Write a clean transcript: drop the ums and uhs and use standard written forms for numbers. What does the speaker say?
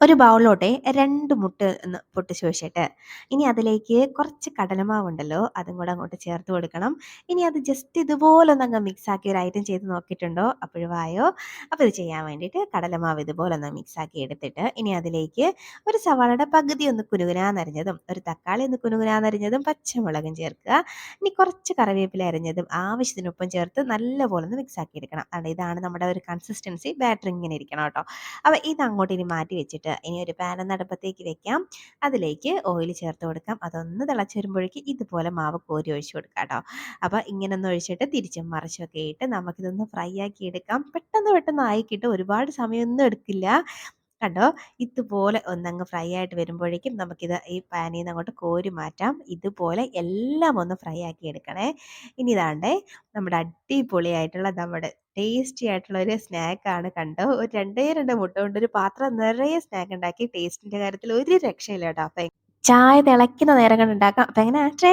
ഒരു ബൗളിലോട്ടെ 2 മുട്ട ഒന്ന് പൊട്ടിച്ച് വെച്ചിട്ട്, ഇനി അതിലേക്ക് കുറച്ച് കടലമാവുണ്ടല്ലോ, അതും കൂടെ അങ്ങോട്ട് ചേർത്ത് കൊടുക്കണം. ഇനി അത് ജസ്റ്റ് ഇതുപോലൊന്നങ്ങ് മിക്സാക്കി ഒരു ഐറ്റം ചെയ്ത് നോക്കിയിട്ടുണ്ടോ? അപ്പോഴും വായോ. അപ്പോൾ ഇത് ചെയ്യാൻ വേണ്ടിയിട്ട് കടലമാവ് ഇതുപോലൊന്ന് മിക്സാക്കി എടുത്തിട്ട്, ഇനി അതിലേക്ക് ഒരു സവാളയുടെ പകുതി ഒന്ന് കുനുകുനാന്നരിഞ്ഞതും, ഒരു തക്കാളി ഒന്ന് കുനുകുനാന്നരിഞ്ഞതും, പച്ചമുളകും ചേർക്കുക. ഇനി കുറച്ച് കറിവേപ്പില അരിഞ്ഞതും ആവശ്യത്തിന് ഉപ്പും ചേർത്ത് നല്ലപോലെ ഒന്ന് മിക്സാക്കി എടുക്കണം. ഇതാണ് നമ്മുടെ ഒരു കൺസിസ്റ്റൻസി. ബാറ്റർ ഇങ്ങനെ ഇരിക്കണം കേട്ടോ. അപ്പോൾ ഇത് അങ്ങോട്ട് ഇനി മാറ്റി വെച്ചിട്ട് ഇനി ഒരു പാൻ ഒന്ന് അടുപ്പത്തേക്ക് വെക്കാം. അതിലേക്ക് ഓയിൽ ചേർത്ത് കൊടുക്കാം. അതൊന്ന് തിളച്ച് വരുമ്പോഴേക്ക് ഇതുപോലെ മാവ് കോരി ഒഴിച്ച് കൊടുക്കാം കേട്ടോ. അപ്പോൾ ഇങ്ങനെ ഒന്ന് ഒഴിച്ചിട്ട് തിരിച്ചും മറിച്ചൊക്കെ ഇട്ട് നമുക്കിതൊന്ന് ഫ്രൈ ആക്കി എടുക്കാം. പെട്ടെന്ന് പെട്ടെന്ന് ആയി കിട്ടും. ഒരുപാട് സമയമൊന്നും എടുക്കില്ല. കണ്ടോ? ഇതുപോലെ ഒന്നങ്ങ് ഫ്രൈ ആയിട്ട് വരുമ്പോഴേക്കും നമുക്കിത് ഈ പാനിൽ നിന്ന് അങ്ങോട്ട് കോരി മാറ്റാം. ഇതുപോലെ എല്ലാം ഒന്ന് ഫ്രൈ ആക്കി എടുക്കണേ. ഇനി ഇതാണ്ടേ നമ്മുടെ അടിപൊളിയായിട്ടുള്ള നമ്മുടെ ടേസ്റ്റി ആയിട്ടുള്ള ഒരു സ്നാക്കാണ്. കണ്ടോ? ഒരു 2 മുട്ട കൊണ്ട് ഒരു പാത്രം നിറയെ സ്നാക്ക് ഉണ്ടാക്കി. ടേസ്റ്റിന്റെ കാര്യത്തിൽ ഒരു രക്ഷയില്ല കേട്ടോ. അപ്പം ചായ തിളയ്ക്കുന്ന നേരം കൊണ്ട് ഉണ്ടാക്കാം. അപ്പം എങ്ങനെ ട്രൈ